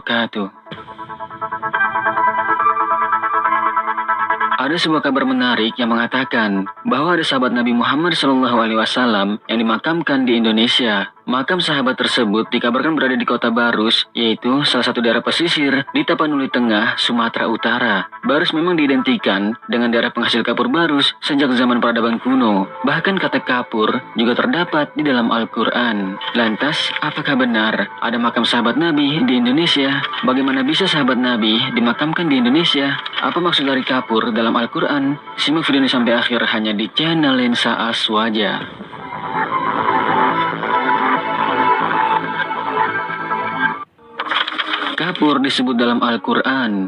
wabarakatuh. Ada sebuah kabar menarik yang mengatakan bahwa ada sahabat Nabi Muhammad SAW yang dimakamkan di Indonesia. Makam sahabat tersebut dikabarkan berada di kota Barus, yaitu salah satu daerah pesisir di Tapanuli Tengah, Sumatera Utara. Barus memang diidentikan dengan daerah penghasil kapur barus sejak zaman peradaban kuno. Bahkan kata kapur juga terdapat di dalam Al-Quran. Lantas, apakah benar ada makam sahabat Nabi di Indonesia? Bagaimana bisa sahabat Nabi dimakamkan di Indonesia? Apa maksud dari kapur dalam Al-Quran? Simak video ini sampai akhir hanya di channel Lensa Aswaja. Kapur disebut dalam Al-Quran.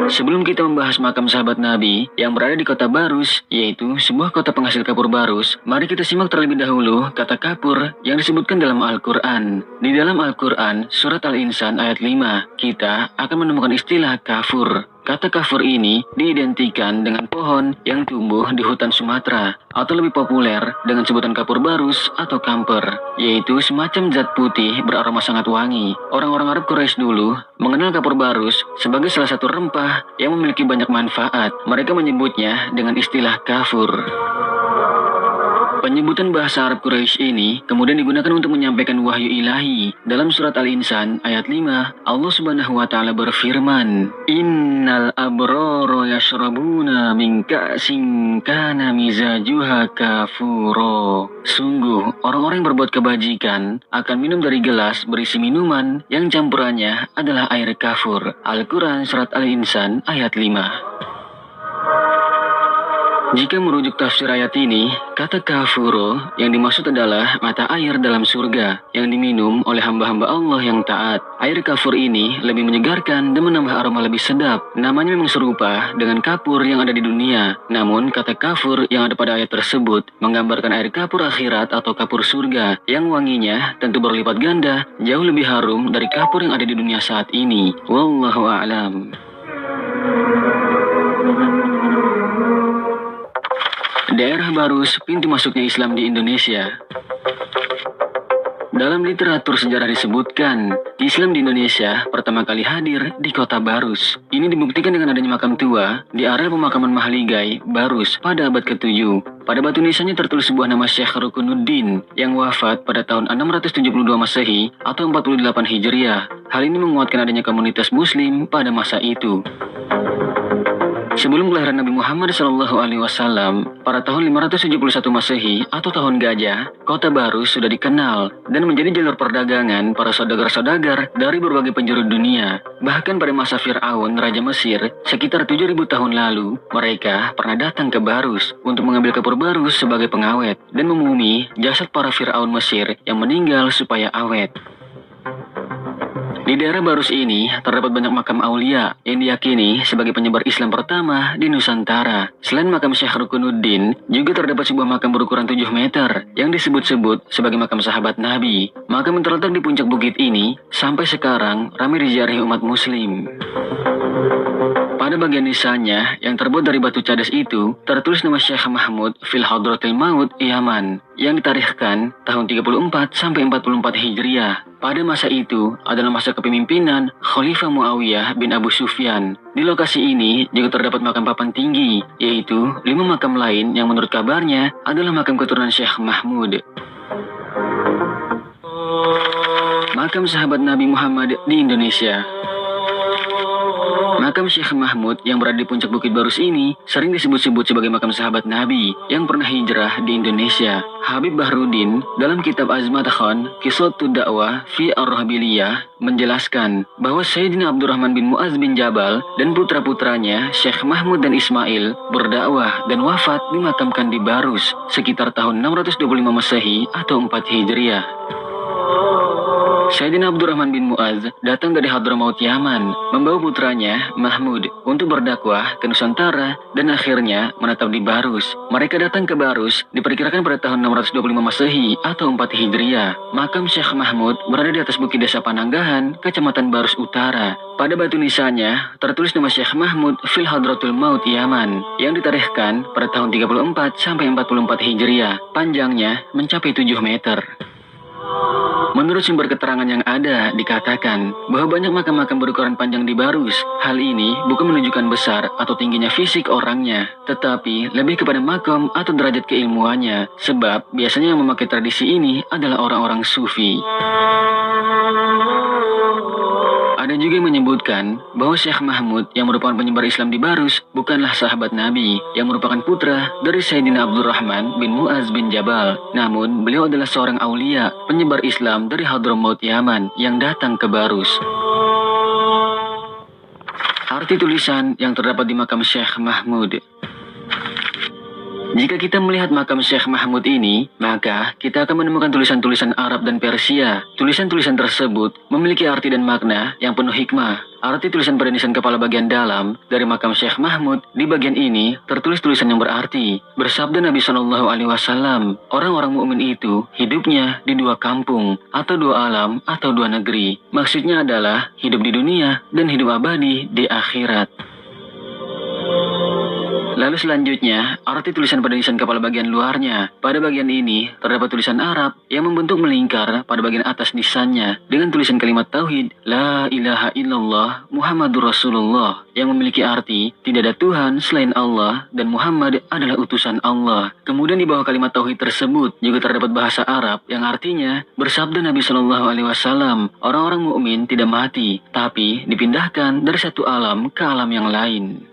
Sebelum kita membahas makam sahabat Nabi yang berada di kota Barus, yaitu sebuah kota penghasil kapur barus, mari kita simak terlebih dahulu kata kapur yang disebutkan dalam Al-Quran. Di dalam Al-Quran, surat Al-Insan ayat 5, kita akan menemukan istilah kafur. Kata kafur ini diidentikan dengan pohon yang tumbuh di hutan Sumatera, atau lebih populer dengan sebutan kapur barus atau kamper, yaitu semacam zat putih beraroma sangat wangi. Orang-orang Arab Quraisy dulu mengenal kapur barus sebagai salah satu rempah yang memiliki banyak manfaat. Mereka menyebutnya dengan istilah kafur. Penyebutan bahasa Arab Quraisy ini kemudian digunakan untuk menyampaikan wahyu ilahi. Dalam surat Al-Insan ayat 5, Allah Subhanahu wa taala berfirman, "Innal abrara yashrabuna min ka'sin kana mizajuha kafura." Sungguh, orang-orang yang berbuat kebajikan akan minum dari gelas berisi minuman yang campurannya adalah air kafur. Al-Quran surat Al-Insan ayat 5. Jika merujuk tafsir ayat ini, kata kafuro yang dimaksud adalah mata air dalam surga yang diminum oleh hamba-hamba Allah yang taat. Air kafur ini lebih menyegarkan dan menambah aroma lebih sedap. Namanya memang serupa dengan kapur yang ada di dunia. Namun, kata kafur yang ada pada ayat tersebut menggambarkan air kapur akhirat atau kapur surga yang wanginya tentu berlipat ganda, jauh lebih harum dari kapur yang ada di dunia saat ini. Wallahu a'lam. Daerah Barus, pintu masuknya Islam di Indonesia. Dalam literatur sejarah disebutkan, Islam di Indonesia pertama kali hadir di kota Barus. Ini dibuktikan dengan adanya makam tua di areal pemakaman Mahligai, Barus pada abad ke-7. Pada batu nisannya tertulis sebuah nama Syekh Rukunuddin yang wafat pada tahun 672 Masehi atau 48 Hijriah. Hal ini menguatkan adanya komunitas Muslim pada masa itu. Sebelum kelahiran Nabi Muhammad SAW, pada tahun 571 Masehi atau tahun gajah, kota Barus sudah dikenal dan menjadi jalur perdagangan para saudagar-saudagar dari berbagai penjuru dunia. Bahkan pada masa Fir'aun, Raja Mesir, sekitar 7.000 tahun lalu, mereka pernah datang ke Barus untuk mengambil kapur barus sebagai pengawet dan memumi jasad para Fir'aun Mesir yang meninggal supaya awet. Di daerah Barus ini terdapat banyak makam aulia yang diyakini sebagai penyebar Islam pertama di Nusantara. Selain makam Syekh Rukunuddin, juga terdapat sebuah makam berukuran 7 meter yang disebut-sebut sebagai makam sahabat Nabi. Makam yang terletak di puncak bukit ini sampai sekarang ramai diziarahi umat Muslim. Pada bagian nisannya yang terbuat dari batu cadas itu tertulis nama Syekh Mahmud fil Hadratil Maut Yaman yang ditarikhkan tahun 34 sampai 44 Hijriah. Pada masa itu adalah masa kepemimpinan Khalifah Muawiyah bin Abu Sufyan. Di lokasi ini juga terdapat makam papan tinggi, yaitu 5 makam lain yang menurut kabarnya adalah makam keturunan Syekh Mahmud. Makam sahabat Nabi Muhammad di Indonesia. Makam Syekh Mahmud yang berada di puncak Bukit Barus ini sering disebut-sebut sebagai makam sahabat Nabi yang pernah hijrah di Indonesia. Habib Bahrudin dalam kitab Azmat Khan Qissatud Da'wah fi Ar-Rahbiliyah menjelaskan bahwa Sayyidina Abdurrahman bin Mu'az bin Jabal dan putra-putranya Syekh Mahmud dan Ismail berdakwah dan wafat dimakamkan di Barus sekitar tahun 625 Masehi atau 4 Hijriah. Sayyidina Abdurrahman bin Mu'az datang dari Hadramaut Yaman, membawa putranya Mahmud untuk berdakwah ke Nusantara dan akhirnya menetap di Barus. Mereka datang ke Barus diperkirakan pada tahun 625 Masehi atau 4 Hijriah. Makam Syekh Mahmud berada di atas bukit desa Pananggahan, Kecamatan Barus Utara. Pada batu nisannya tertulis nama Syekh Mahmud fil Hadratul Maut Yaman yang ditarikhkan pada tahun 34 sampai 44 Hijriah. Panjangnya mencapai 7 meter. Menurut sumber keterangan yang ada, dikatakan bahwa banyak makam-makam berukuran panjang di Barus. Hal ini bukan menunjukkan besar atau tingginya fisik orangnya, tetapi lebih kepada makam atau derajat keilmuannya, sebab biasanya yang memakai tradisi ini adalah orang-orang sufi. Ada juga yang menyebutkan bahwa Syekh Mahmud yang merupakan penyebar Islam di Barus bukanlah sahabat Nabi, yang merupakan putra dari Sayyidina Abdurrahman bin Mu'az bin Jabal. Namun, beliau adalah seorang aulia, penyebar Islam dari Hadramaut Yaman yang datang ke Barus. Arti tulisan yang terdapat di makam Syekh Mahmud. Jika kita melihat makam Syekh Mahmud ini, maka kita akan menemukan tulisan-tulisan Arab dan Persia. Tulisan-tulisan tersebut memiliki arti dan makna yang penuh hikmah. Arti tulisan pada nisan kepala bagian dalam dari makam Syekh Mahmud, di bagian ini tertulis tulisan yang berarti. Bersabda Nabi SAW, orang-orang mukmin itu hidupnya di dua kampung, atau dua alam, atau dua negeri. Maksudnya adalah hidup di dunia dan hidup abadi di akhirat. Lalu selanjutnya, arti tulisan pada nisan kepala bagian luarnya. Pada bagian ini, terdapat tulisan Arab yang membentuk melingkar pada bagian atas nisannya dengan tulisan kalimat Tauhid, La ilaha illallah Muhammadur Rasulullah, yang memiliki arti, tidak ada Tuhan selain Allah dan Muhammad adalah utusan Allah. Kemudian di bawah kalimat Tauhid tersebut juga terdapat bahasa Arab yang artinya, bersabda Nabi SAW, orang-orang mukmin tidak mati, tapi dipindahkan dari satu alam ke alam yang lain.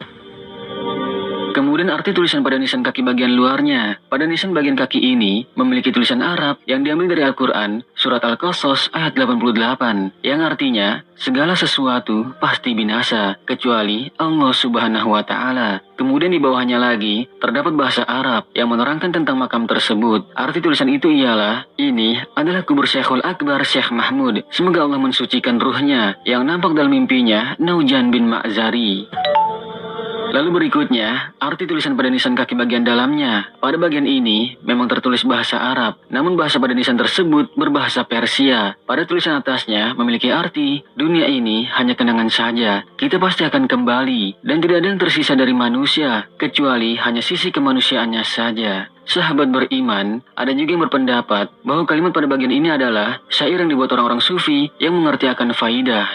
Kemudian arti tulisan pada nisan kaki bagian luarnya. Pada nisan bagian kaki ini memiliki tulisan Arab yang diambil dari Al-Quran, surat Al-Qasas ayat 88, yang artinya, segala sesuatu pasti binasa, kecuali Allah Subhanahu wa Ta'ala. Kemudian di bawahnya lagi, terdapat bahasa Arab yang menerangkan tentang makam tersebut. Arti tulisan itu ialah, ini adalah kubur Syekhul Akbar Syekh Mahmud. Semoga Allah mensucikan ruhnya, yang nampak dalam mimpinya, Naujan bin Ma'zari. Lalu berikutnya, arti tulisan pada nisan kaki bagian dalamnya. Pada bagian ini, memang tertulis bahasa Arab, namun bahasa pada nisan tersebut berbahasa Persia. Pada tulisan atasnya memiliki arti, dunia ini hanya kenangan saja. Kita pasti akan kembali, dan tidak ada yang tersisa dari manusia, kecuali hanya sisi kemanusiaannya saja. Sahabat beriman, ada juga yang berpendapat bahwa kalimat pada bagian ini adalah syair yang dibuat orang-orang sufi yang mengerti akan faidah.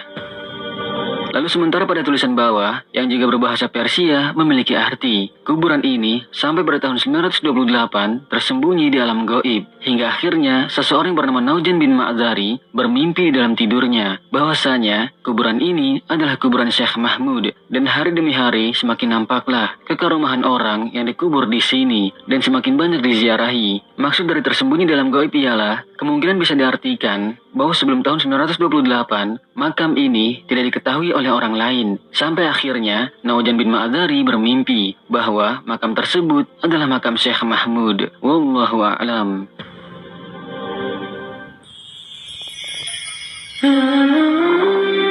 Lalu sementara pada tulisan bawah, yang juga berbahasa Persia, memiliki arti. Kuburan ini, sampai pada tahun 928, tersembunyi di alam gaib. Hingga akhirnya, seseorang yang bernama Naujan bin Ma'zari bermimpi di dalam tidurnya, bahwasanya kuburan ini adalah kuburan Syekh Mahmud. Dan hari demi hari, semakin nampaklah kekaromahan orang yang dikubur di sini, dan semakin banyak diziarahi. Maksud dari tersembunyi dalam gaib ialah, kemungkinan bisa diartikan bahwa sebelum tahun 928, makam ini tidak diketahui oleh orang lain. Sampai akhirnya, Naujan bin Ma'zari bermimpi bahwa makam tersebut adalah makam Syekh Mahmud. Wallahu a'lam.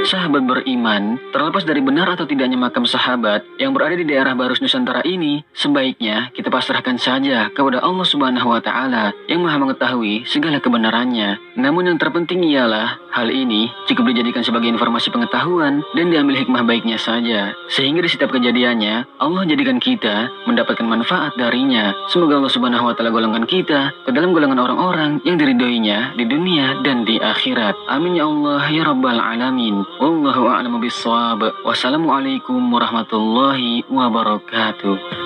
Sahabat beriman, terlepas dari benar atau tidaknya makam sahabat yang berada di daerah Barus Nusantara ini, sebaiknya kita pasrahkan saja kepada Allah Subhanahu wa Ta'ala yang Maha mengetahui segala kebenarannya. Namun yang terpenting ialah hal ini cukup dijadikan sebagai informasi pengetahuan dan diambil hikmah baiknya saja, sehingga di setiap kejadiannya Allah jadikan kita mendapatkan manfaat darinya. Semoga Allah Subhanahu wa Ta'ala golongkan kita ke dalam golongan orang-orang yang diridhoinya di dunia dan di akhirat. Amin ya Allah ya Rabbal Alamin. Wallahu a'lamu bissawab. Wassalamualaikum warahmatullahi wabarakatuh.